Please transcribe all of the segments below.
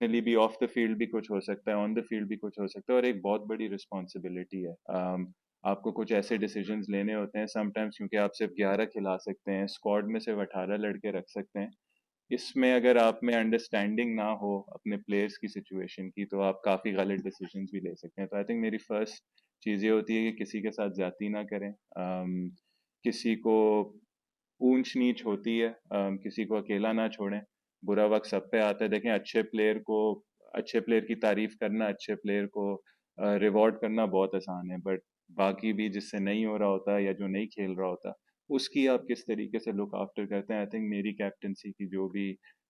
Professionally भी of the field भी कुछ हो सकता है, ऑन द फील्ड भी कुछ हो सकता है, और एक बहुत बड़ी रिस्पॉन्सिबिलिटी है। आपको कुछ ऐसे डिसीजंस लेने होते हैं समटाइम्स, क्योंकि आप सिर्फ 11 खिला सकते हैं, स्क्वाड में सिर्फ 18 लड़के रख सकते हैं। इसमें अगर आप में अंडरस्टैंडिंग ना हो अपने प्लेयर्स की सिचुएशन की, तो आप काफ़ी गलत डिसीजंस भी ले सकते हैं। तो आई थिंक मेरी फर्स्ट चीज़ ये होती है कि किसी के साथ ज्यादती ना करें। किसी को ऊंच नीच होती है, किसी को अकेला ना छोड़ें। बुरा वक्त सब पे आता है। देखें, अच्छे प्लेयर की तारीफ करना, अच्छे प्लेयर को रिवॉर्ड करना बहुत आसान है, बट बाकी भी जिससे नहीं हो रहा होता या जो नहीं खेल रहा होता, उसकी आप किस तरीके से लुक आफ्टर करते हैं। आई थिंक मेरी कैप्टनसी की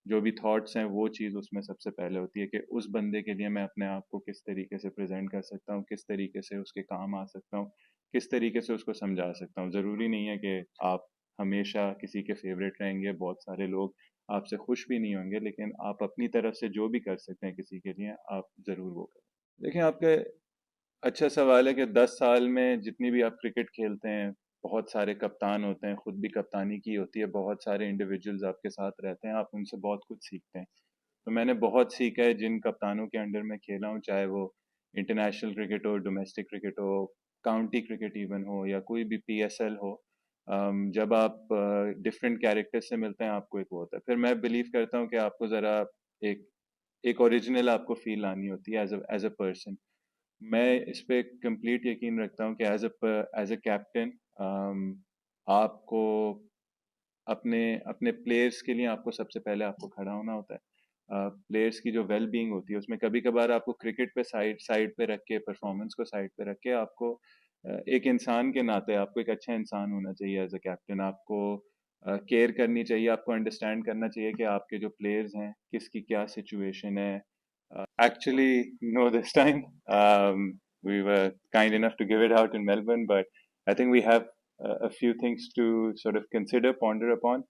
जो भी थॉट्स हैं, वो चीज़ उसमें सबसे पहले होती है कि उस बंदे के लिए मैं अपने आप को किस तरीके से प्रेजेंट कर सकता हूँ, किस तरीके से उसके काम आ सकता हूँ, किस तरीके से उसको समझा सकता हूँ। ज़रूरी नहीं है कि आप हमेशा किसी के फेवरेट रहेंगे, बहुत सारे लोग आपसे खुश भी नहीं होंगे, लेकिन आप अपनी तरफ से जो भी कर सकते हैं किसी के लिए, आप ज़रूर वो करें। देखिए, आपके अच्छा सवाल है कि 10 साल में जितनी भी आप क्रिकेट खेलते हैं, बहुत सारे कप्तान होते हैं, खुद भी कप्तानी की होती है, बहुत सारे इंडिविजुअल्स आपके साथ रहते हैं, आप उनसे बहुत कुछ सीखते हैं। तो मैंने बहुत सीखा है जिन कप्तानों के अंडर में खेला हूँ, चाहे वो इंटरनेशनल क्रिकेट हो, डोमेस्टिक क्रिकेट हो, काउंटी क्रिकेट इवन हो, या कोई भी पीएसएल हो। जब आप डिफरेंट कैरेक्टर से मिलते हैं, आपको एक वो होता है। फिर मैं बिलीव करता हूँ कि आपको ज़रा एक एक ओरिजिनल आपको फील आनी होती है एज अ पर्सन। मैं इस पे कंप्लीट यकीन रखता हूँ कि एज अ कैप्टन आपको अपने अपने प्लेयर्स के लिए आपको सबसे पहले आपको खड़ा होना होता है। प्लेयर्स की जो वेल बीइंग होती है, उसमें कभी कभार आपको क्रिकेट पे साइड साइड पे रख के, परफॉर्मेंस को साइड पे रख के, आपको एक इंसान के नाते आपको एक अच्छा इंसान होना चाहिए। एज अ कैप्टन आपको केयर करनी चाहिए, आपको अंडरस्टैंड करना चाहिए कि आपके जो प्लेयर्स हैं किसकी क्या सिचुएशन है। Actually, no, this time we were kind enough to give it out in Melbourne, but I think we have a few things to sort of consider, ponder upon,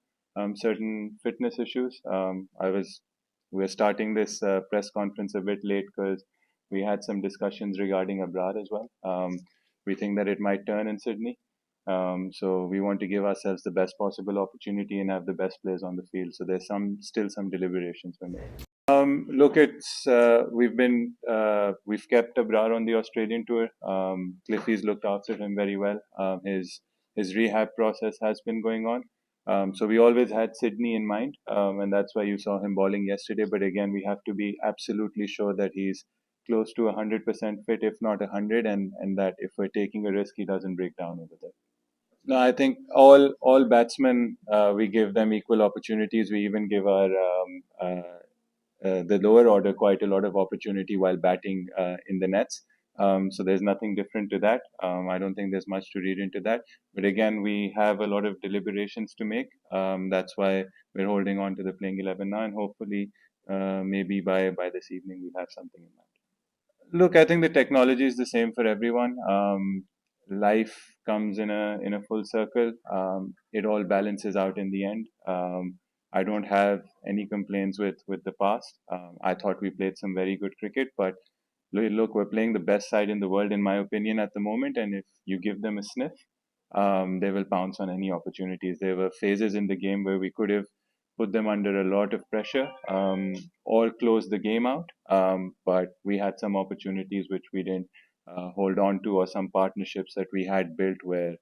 certain fitness issues. We were starting this press conference a bit late because we had some discussions regarding abroad as well. We think that it might turn in Sydney. So we want to give ourselves the best possible opportunity and have the best players on the field. So there's still some deliberations we're making. Look, we've kept Abrar on the Australian tour. Cliffy's looked after him very well. His rehab process has been going on. So we always had Sydney in mind, and that's why you saw him bowling yesterday. But again, we have to be absolutely sure that he's close to 100% fit, if not 100, and that if we're taking a risk, he doesn't break down over there. No, I think all batsmen, we give them equal opportunities. We even give our the lower order quite a lot of opportunity while batting in the nets. So there's nothing different to that. I don't think there's much to read into that. But again, we have a lot of deliberations to make. That's why we're holding on to the playing 11 now, and hopefully, maybe by this evening, we'll have something in mind. Look, I think the technology is the same for everyone. Life comes in a full circle. It all balances out in the end. I don't have any complaints with the past. I thought we played some very good cricket, but look, we're playing the best side in the world, in my opinion, at the moment. And if you give them a sniff, they will pounce on any opportunities. There were phases in the game where we could have put them under a lot of pressure, or close the game out. But we had some opportunities which we didn't hold on to, or some partnerships that we had built where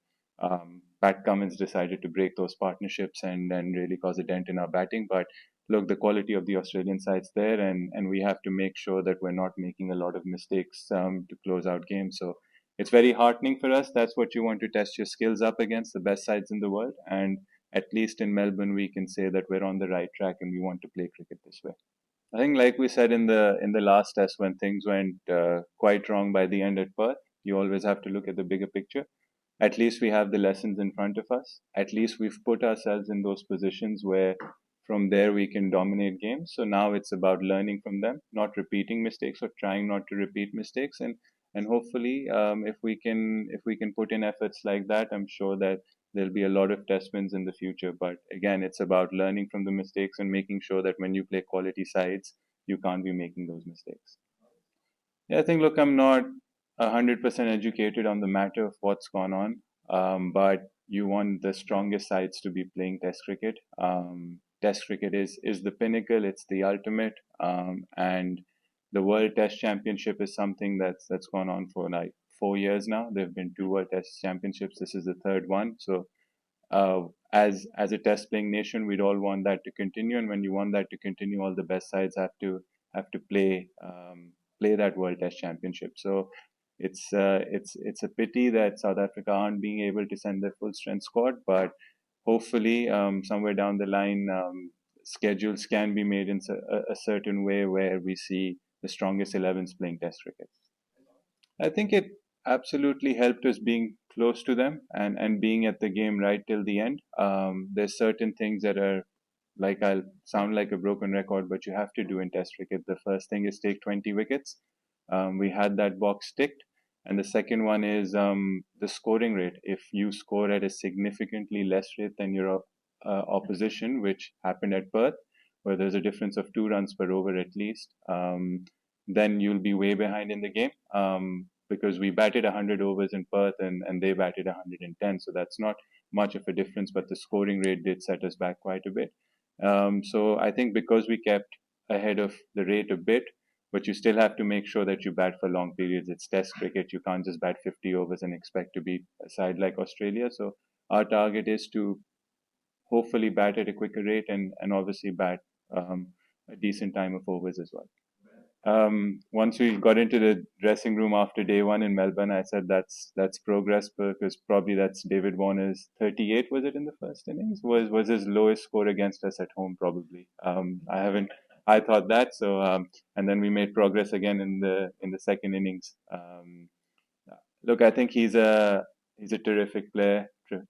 Pat Cummins decided to break those partnerships and then really cause a dent in our batting. But look, the quality of the Australian side's there, and we have to make sure that we're not making a lot of mistakes to close out games. So it's very heartening for us. That's what you want to test your skills up against, the best sides in the world. And at least in Melbourne, we can say that we're on the right track and we want to play cricket this way. I think, like we said in the last test, when things went quite wrong by the end at Perth, you always have to look at the bigger picture. At least we have the lessons in front of us. At least we've put ourselves in those positions where from there we can dominate games. So now it's about learning from them, not repeating mistakes, or trying not to repeat mistakes. And hopefully, if we can put in efforts like that, I'm sure that there'll be a lot of test wins in the future. But again, it's about learning from the mistakes and making sure that when you play quality sides, you can't be making those mistakes. Yeah, I think, look, I'm not 100% educated on the matter of what's gone on, but you want the strongest sides to be playing Test cricket. Test cricket is the pinnacle. It's the ultimate, and the World Test Championship is something that's gone on for like 4 years now. There have been two World Test Championships. This is the third one. So uh, as a test playing nation, we'd all want that to continue. And when you want that to continue, all the best sides have to play that World Test Championship. So it's a pity that South Africa aren't being able to send their full strength squad, but hopefully somewhere down the line, schedules can be made in a certain way where we see the strongest 11s playing Test cricket. I think it absolutely helped us being close to them and being at the game right till the end. There's certain things that are like I'll sound like a broken record, but you have to do in Test cricket. The first thing is take 20 wickets. We had that box ticked. And the second one is the scoring rate. If you score at a significantly less rate than your opposition, which happened at Perth, where there's a difference of 2 runs per over at least, then you'll be way behind in the game. Because we batted 100 overs in Perth and they batted 110. So that's not much of a difference, but the scoring rate did set us back quite a bit. So I think because we kept ahead of the rate a bit, but you still have to make sure that you bat for long periods. It's Test cricket. You can't just bat 50 overs and expect to beat a side like Australia. So our target is to hopefully bat at a quicker rate and obviously bat a decent time of overs as well. Once we got into the dressing room after day one in Melbourne, I said that's progress because probably that's David Warner's 38, was it in the first innings? Was his lowest score against us at home probably. I thought that. So and then we made progress again in the second innings. Look, I think he's a terrific player,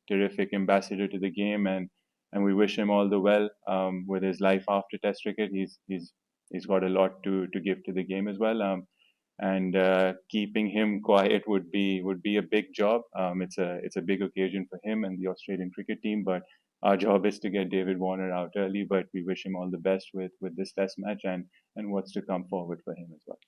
terrific ambassador to the game, and we wish him all the well with his life after Test cricket. He's got a lot to give to the game as well. And keeping him quiet would be a big job. It's a big occasion for him and the Australian cricket team, but our job is to get David Warner out early. But we wish him all the best with this Test match and what's to come forward for him as well.